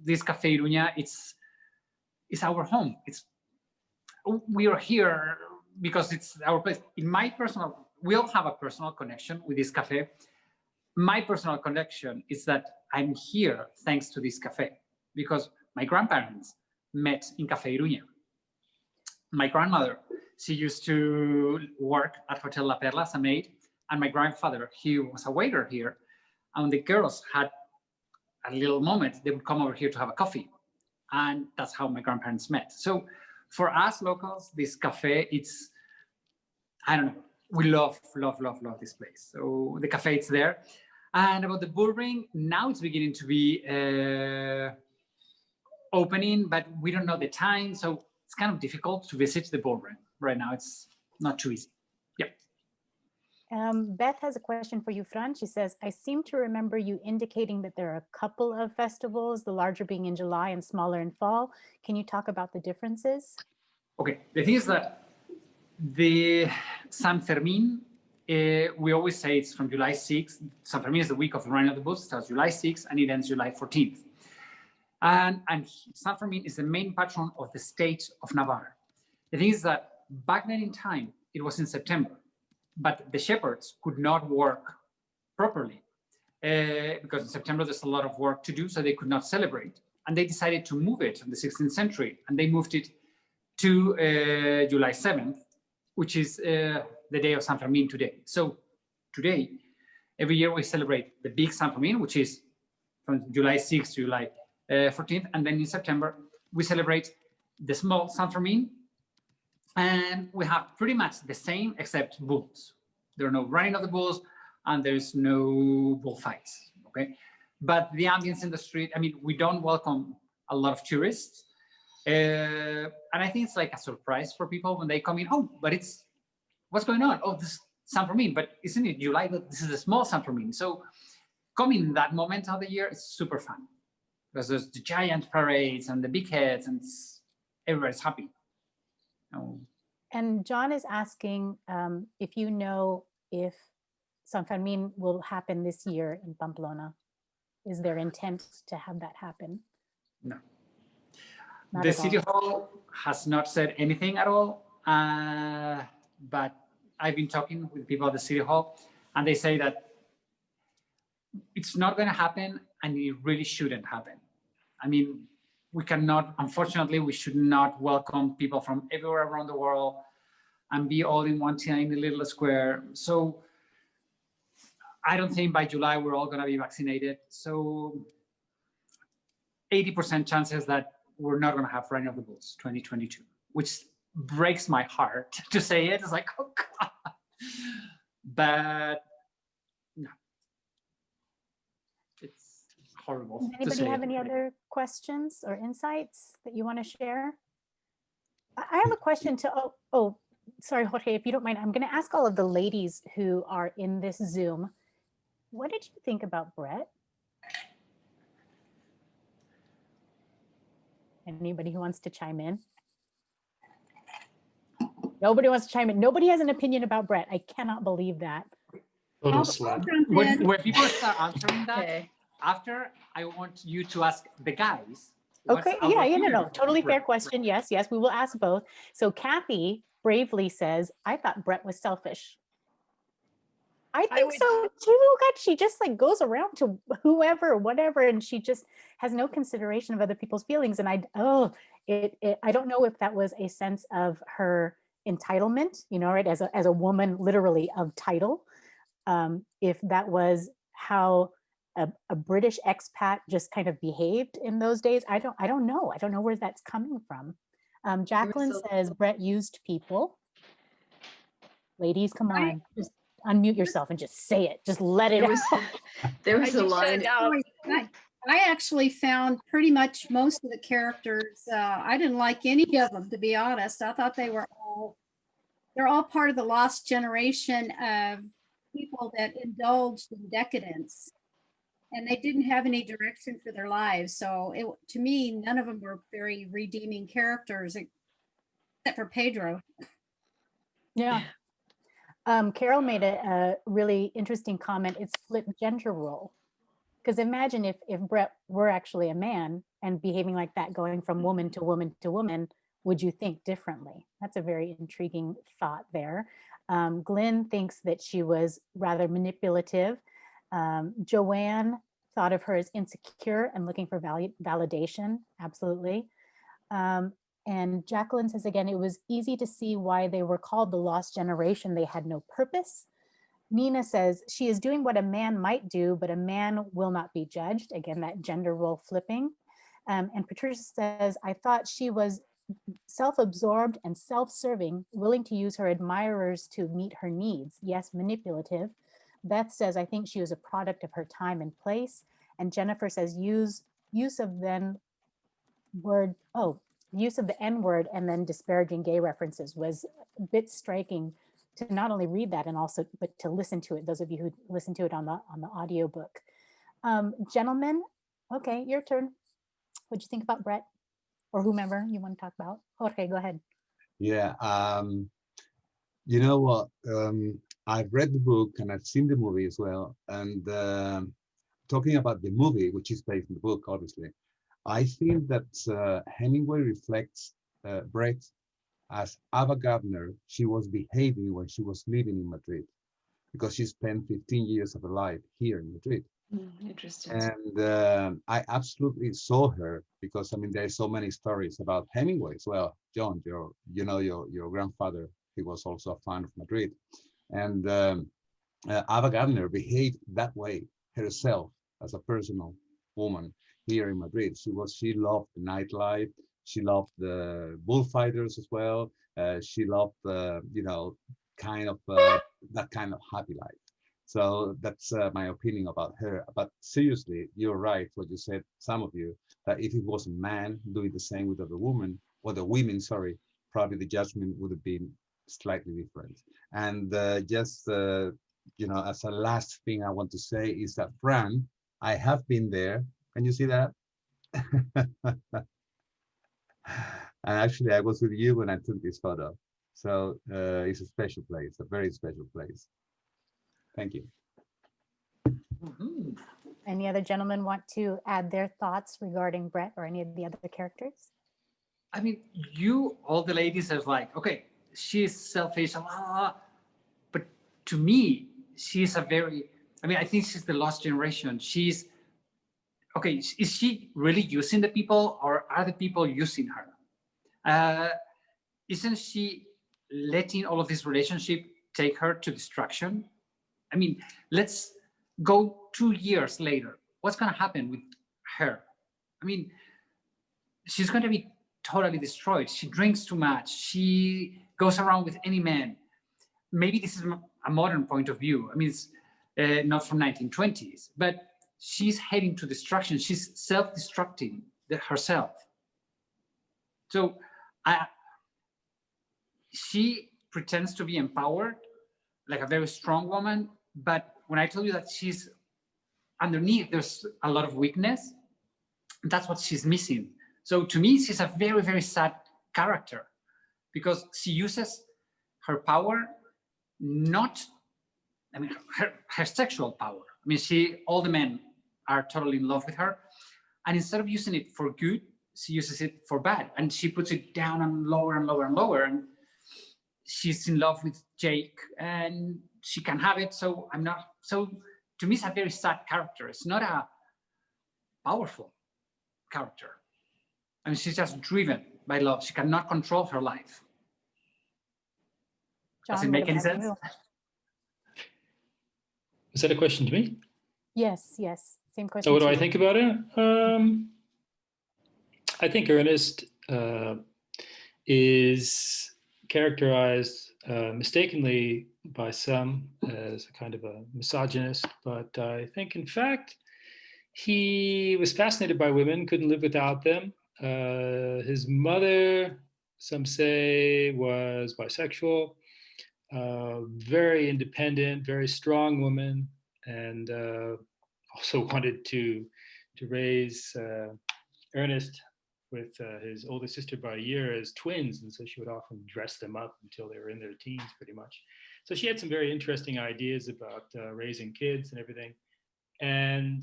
this Café Iruña, it's our home. We are here because it's our place. In my personal, we all have a personal connection with this cafe. My personal connection is that I'm here thanks to this cafe, because my grandparents met in Café Iruña. My grandmother, she used to work at Hotel La Perla as a maid, and my grandfather, he was a waiter here. And the girls had a little moment, they would come over here to have a coffee. And that's how my grandparents met. So for us locals, this cafe, it's, I don't know, we love this place. So the cafe is there. And about the bull ring, now it's beginning to be opening, but we don't know the time. So it's kind of difficult to visit the bull ring right now. It's not too easy. Yep. Beth has a question for you, Fran. She says, I seem to remember you indicating that there are a couple of festivals, the larger being in July and smaller in fall. Can you talk about the differences? Okay, the thing is that the San Fermin, we always say it's from July 6th. San Fermin is the week of the Running of the Bulls. It starts July 6th and it ends July 14th. And San Fermin is the main patron of the state of Navarre. The thing is that back then in time, it was in September, but the shepherds could not work properly because in September there's a lot of work to do, so they could not celebrate. And they decided to move it in the 16th century, and they moved it to July 7th, which is the day of San Fermin today. So today, every year we celebrate the big San Fermin, which is from July 6th to July 14th, and then in September we celebrate the small San Fermin, and we have pretty much the same except bulls. There are no running of the bulls and there's no bullfights. Okay, but the ambience in the street, I mean, we don't welcome a lot of tourists, and I think it's like a surprise for people when they come in. Oh, but it's what's going on? Oh, this San Fermin, but isn't it July? But this is a small San Fermin. So coming in that moment of the year is super fun, because there's the giant parades and the big heads and everybody's happy. And John is asking if you know if San Fermin will happen this year in Pamplona. Is there intent to have that happen? No. Not the City Hall has not said anything at all, but I've been talking with people at the City Hall and they say that it's not going to happen and it really shouldn't happen. I mean, we cannot, unfortunately, we should not welcome people from everywhere around the world and be all in one tiny little square. So I don't think by July we're all going to be vaccinated. So 80% chances that we're not going to have Running of the Bulls 2022, which breaks my heart to say it. It's like, oh God. But no. It's horrible. Does anybody have any other questions or insights that you want to share? I have a question to, sorry, Jorge, if you don't mind, I'm going to ask all of the ladies who are in this Zoom, what did you think about Brett? Anybody who wants to chime in? Nobody wants to chime in. Nobody has an opinion about Brett. I cannot believe that. Total slut. When people start answering that, after I want you to ask the guys. Okay, no, totally fair question. Yes, we will ask both. So Kathy bravely says, I thought Brett was selfish. I think so too. God, she just like goes around to whoever, whatever, and she just has no consideration of other people's feelings. And I don't know if that was a sense of her entitlement, right, as a woman, literally of title. If that was how a British expat just kind of behaved in those days, I don't know. I don't know where that's coming from. Jacqueline says Brett used people. Ladies, come on. unmute yourself and just say it. Just let it out. There was a line. I actually found pretty much most of the characters, I didn't like any of them, to be honest. I thought they're all part of the lost generation of people that indulged in decadence. And they didn't have any direction for their lives. So to me, none of them were very redeeming characters, except for Pedro. Yeah. Carol made a really interesting comment. It's flipped gender role. Because imagine if Brett were actually a man and behaving like that, going from woman to woman to woman, would you think differently? That's a very intriguing thought there. Glenn thinks that she was rather manipulative. Joanne thought of her as insecure and looking for validation. Absolutely. And Jacqueline says, again, it was easy to see why they were called the lost generation. They had no purpose. Nina says, she is doing what a man might do, but a man will not be judged. Again, that gender role flipping. And Patricia says, I thought she was self-absorbed and self-serving, willing to use her admirers to meet her needs. Yes, manipulative. Beth says, I think she was a product of her time and place. And Jennifer says, use of the N-word and then disparaging gay references was a bit striking to not only read that and also, but to listen to it, those of you who listen to it on the audiobook. Gentlemen, okay, your turn. What'd you think about Brett or whomever you want to talk about? Jorge, go ahead. Yeah, you know what? I've read the book and I've seen the movie as well. And talking about the movie, which is based on the book, obviously, I think that Hemingway reflects Brett as Ava Gardner she was behaving when she was living in Madrid, because she spent 15 years of her life here in Madrid. Interesting. And I absolutely saw her, because I mean there's so many stories about Hemingway as well. John, your grandfather, he was also a fan of Madrid, and Ava Gardner behaved that way herself as a personal woman here in Madrid. She loved the nightlife. She loved the bullfighters as well. She loved, kind of that kind of happy life. So that's my opinion about her. But seriously, you're right what you said, some of you, that if it was a man doing the same with the women, probably the judgment would have been slightly different. And as a last thing I want to say is that, Fran, I have been there. Can you see that? And actually, I was with you when I took this photo. So it's a special place, a very special place. Thank you. Any other gentlemen want to add their thoughts regarding Brett or any of the other characters? I mean, all the ladies are like, okay, she's selfish, but to me, she's I think she's the lost generation. Okay, is she really using the people, or are the people using her? Isn't she letting all of this relationship take her to destruction? I mean, let's go 2 years later. What's going to happen with her? I mean, she's going to be totally destroyed. She drinks too much. She goes around with any man. Maybe this is a modern point of view. I mean, it's not from 1920s, but she's heading to destruction. She's self-destructing herself. So she pretends to be empowered, like a very strong woman, but when I tell you that she's underneath, there's a lot of weakness. That's what she's missing. So to me, she's a very, very sad character, because she uses her power, her sexual power. I mean, all the men are totally in love with her. And instead of using it for good, she uses it for bad. And she puts it down and lower and lower and lower. And she's in love with Jake and she can have it. So to me, it's a very sad character. It's not a powerful character. I mean, she's just driven by love. She cannot control her life. Does it make any sense? Is that a question to me? Yes. Same question. So what do I think about it? I think Ernest is characterized mistakenly by some as a kind of a misogynist, but I think in fact he was fascinated by women, couldn't live without them. His mother, some say, was bisexual, very independent, very strong woman, and also wanted to raise Ernest with his older sister by a year as twins, and so she would often dress them up until they were in their teens, pretty much. So she had some very interesting ideas about raising kids and everything. And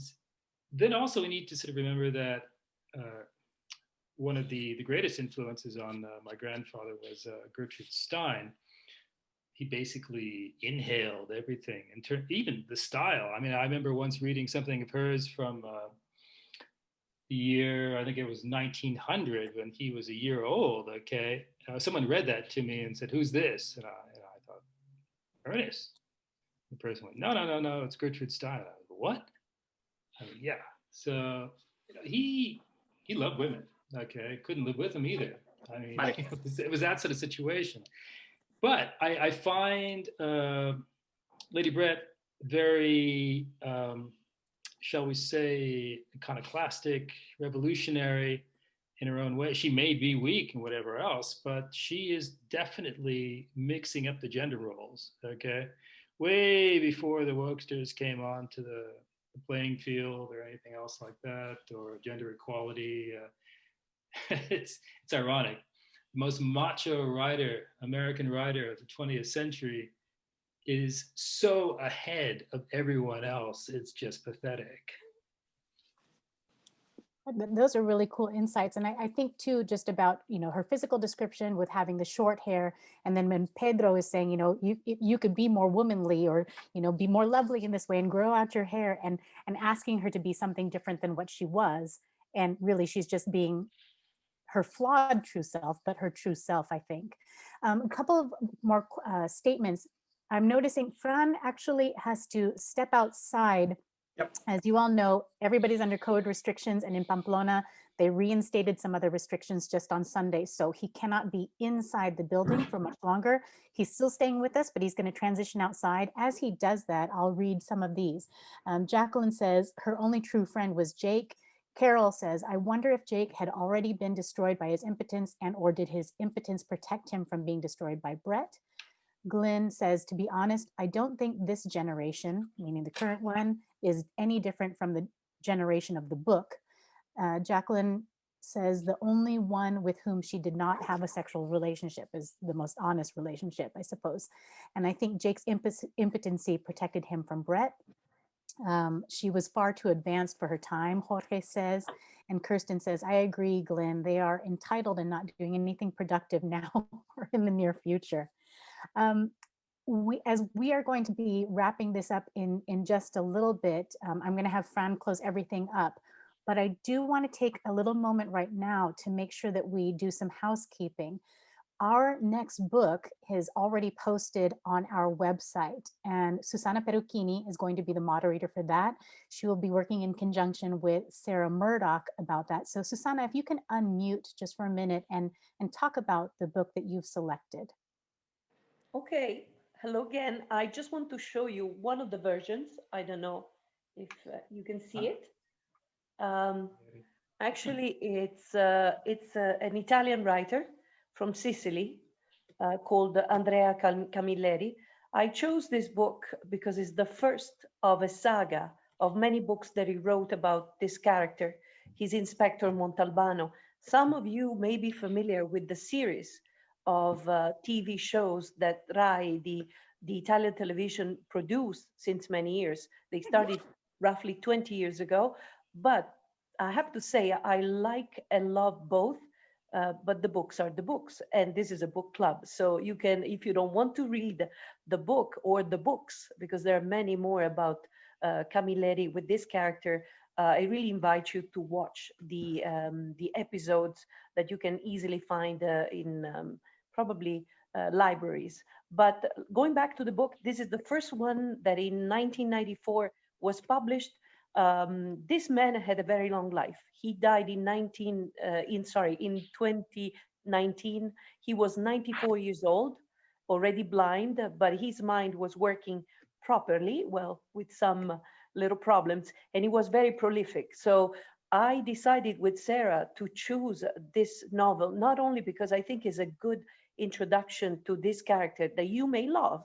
then also we need to sort of remember that one of the greatest influences on my grandfather was Gertrude Stein. He basically inhaled everything, and even the style. I mean, I remember once reading something of hers from the year, I think it was 1900, when he was a year old. Okay, someone read that to me and said, "Who's this?" And I thought, Ernest. The person went, "No, it's Gertrude Stein." I was, what? I mean, yeah. So he loved women. Okay, couldn't live with them either. I mean, it was that sort of situation. But I find Lady Brett very, shall we say, iconoclastic, revolutionary in her own way. She may be weak and whatever else, but she is definitely mixing up the gender roles, okay? Way before the wokesters came on to the playing field or anything else like that, or gender equality. It's ironic. The most macho writer, American writer of the 20th century, is so ahead of everyone else. It's just pathetic. Those are really cool insights. And I think too, just about, her physical description with having the short hair. And then when Pedro is saying, you could be more womanly, or, be more lovely in this way and grow out your hair, and asking her to be something different than what she was. And really, she's just being her flawed true self, but her true self, I think. A couple of more statements. I'm noticing Fran actually has to step outside. Yep. As you all know, everybody's under COVID restrictions, and in Pamplona, they reinstated some other restrictions just on Sunday. So he cannot be inside the building for much longer. He's still staying with us, but he's going to transition outside. As he does that, I'll read some of these. Jacqueline says her only true friend was Jake. Carol says, I wonder if Jake had already been destroyed by his impotence, or did his impotence protect him from being destroyed by Brett? Glenn says, to be honest, I don't think this generation, meaning the current one, is any different from the generation of the book. Jacqueline says the only one with whom she did not have a sexual relationship is the most honest relationship, I suppose. And I think Jake's impotency protected him from Brett. She was far too advanced for her time, Jorge says. And Kirsten says, I agree, Glenn. They are entitled and not doing anything productive now or in the near future. As we are going to be wrapping this up in just a little bit, I'm going to have Fran close everything up. But I do want to take a little moment right now to make sure that we do some housekeeping. Our next book is already posted on our website, and Susana Peruchini is going to be the moderator for that. She will be working in conjunction with Sarah Murdoch about that. So Susana, if you can unmute just for a minute and talk about the book that you've selected. Okay, hello again. I just want to show you one of the versions. I don't know if you can see it. Actually, it's an Italian writer from Sicily called Andrea Camilleri. I chose this book because it's the first of a saga of many books that he wrote about this character. He's Inspector Montalbano. Some of you may be familiar with the series of TV shows that Rai, the Italian television, produced since many years. They started roughly 20 years ago, but I have to say I like and love both, but the books are the books, and this is a book club. So you can, if you don't want to read the book or the books, because there are many more about Camilleri with this character, I really invite you to watch the episodes that you can easily find in probably libraries. But going back to the book, this is the first one that in 1994 was published. This man had a very long life. He died in 2010, 19. He was 94 years old, already blind, but his mind was working properly, well, with some little problems, and he was very prolific. So I decided with Sarah to choose this novel, not only because I think it's a good introduction to this character that you may love,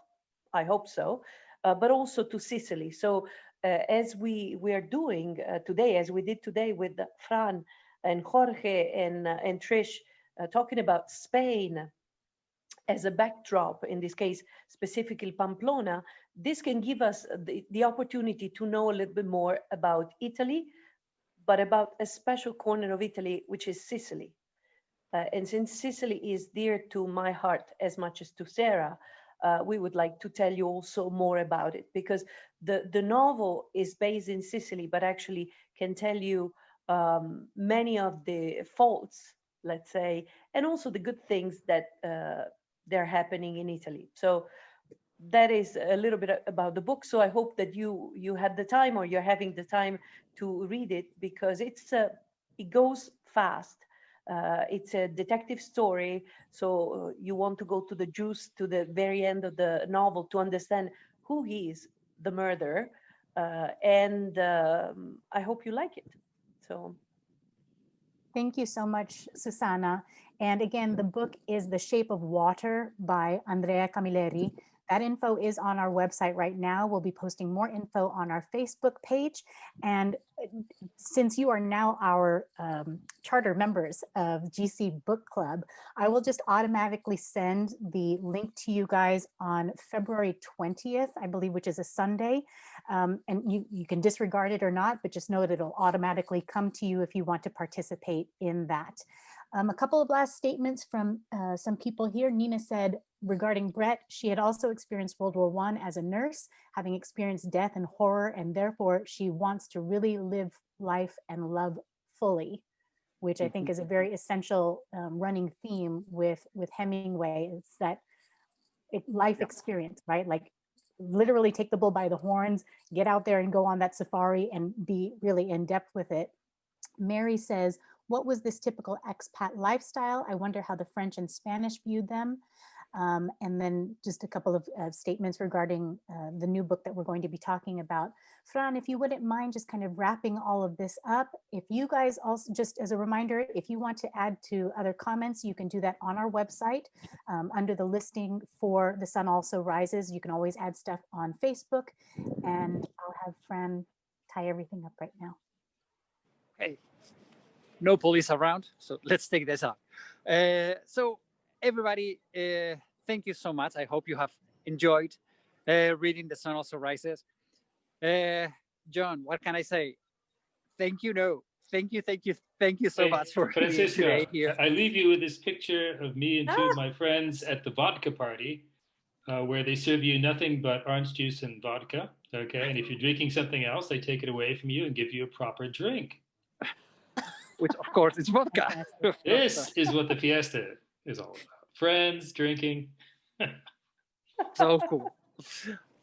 I hope so, but also to Sicily. So as we are doing today, as we did today with Fran and Jorge and Trish, talking about Spain as a backdrop, in this case, specifically Pamplona, this can give us the opportunity to know a little bit more about Italy, but about a special corner of Italy, which is Sicily. And since Sicily is dear to my heart as much as to Sarah, we would like to tell you also more about it, because the novel is based in Sicily, but actually can tell you many of the faults, let's say, and also the good things that they're happening in Italy. So that is a little bit about the book. So I hope that you had the time, or you're having the time to read it, because it goes fast. It's a detective story, so you want to go to the juice, to the very end of the novel, to understand who he is, the murderer, and I hope you like it. So thank you so much, Susanna. And again, the book is The Shape of Water by Andrea Camilleri. That info is on our website right now. We'll be posting more info on our Facebook page. And since you are now our charter members of GC Book Club, I will just automatically send the link to you guys on February 20th, I believe, which is a Sunday. And you can disregard it or not, but just know that it'll automatically come to you if you want to participate in that. A couple of last statements from some people here. Nina said, regarding Brett, she had also experienced World War I as a nurse, having experienced death and horror, and therefore she wants to really live life and love fully, which I think is a very essential running theme with Hemingway. It's that life experience, right? Like literally take the bull by the horns, get out there and go on that safari and be really in depth with it. Mary says, what was this typical expat lifestyle? I wonder how the French and Spanish viewed them. And then just a couple of statements regarding the new book that we're going to be talking about. Fran, if you wouldn't mind just kind of wrapping all of this up. If you guys also, just as a reminder, if you want to add to other comments, you can do that on our website under the listing for The Sun Also Rises. You can always add stuff on Facebook, and I'll have Fran tie everything up right now. Okay. No police around, so let's take this up. So everybody, thank you so much. I hope you have enjoyed reading The Sun Also Rises. John, what can I say? Thank you. No, thank you so much for being today here. I leave you with this picture of me and two of my friends at the vodka party, where they serve you nothing but orange juice and vodka. Okay, and if you're drinking something else, they take it away from you and give you a proper drink. Which, of course, is vodka. This is what the fiesta is all about. Friends, drinking. So cool.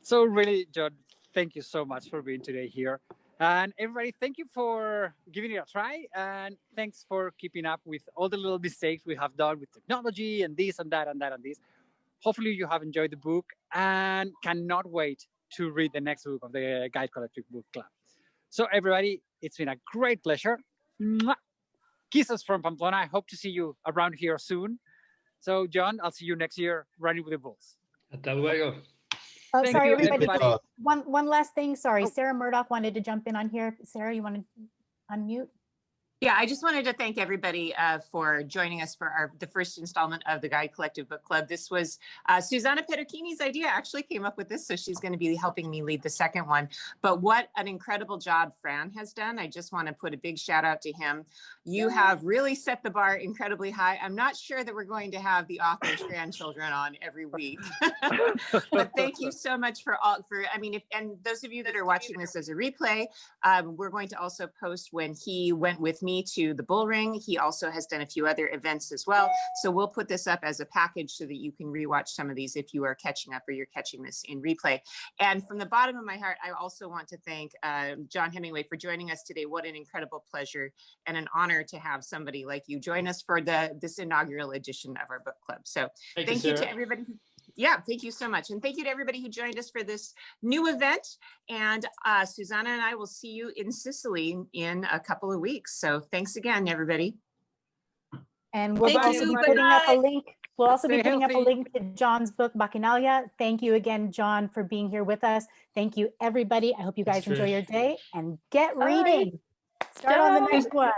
So really, John, thank you so much for being today here. And everybody, thank you for giving it a try. And thanks for keeping up with all the little mistakes we have done with technology and this and that and that and this. Hopefully you have enjoyed the book and cannot wait to read the next book of the Guide Collective Book Club. So everybody, it's been a great pleasure. Mwah! Kisses from Pamplona. I hope to see you around here soon. So, John, I'll see you next year running with the bulls. Hasta luego. Oh, Thank sorry, you, everybody. One last thing. Sorry, Sarah Murdoch wanted to jump in on here. Sarah, you want to unmute? Yeah, I just wanted to thank everybody for joining us for the first installment of the Guide Collective Book Club. This was Susanna Petruchini's idea. I actually came up with this, so she's going to be helping me lead the second one. But what an incredible job Fran has done. I just want to put a big shout out to him. You have really set the bar incredibly high. I'm not sure that we're going to have the author's grandchildren on every week. But thank you so much and those of you that are watching this as a replay, we're going to also post when he went with me me to the Bull Ring. He also has done a few other events as well. So we'll put this up as a package so that you can rewatch some of these if you are catching up or you're catching this in replay. And from the bottom of my heart, I also want to thank John Hemingway for joining us today. What an incredible pleasure and an honor to have somebody like you join us for this inaugural edition of our book club. So thank you to everybody. Yeah, thank you so much. And thank you to everybody who joined us for this new event. And Susanna and I will see you in Sicily in a couple of weeks. So thanks again, everybody. And we'll also be putting up a link. We'll also be putting up a link to John's book, Bacchanalia. Thank you again, John, for being here with us. Thank you, everybody. I hope you guys enjoy your day and get reading. Start on the next one.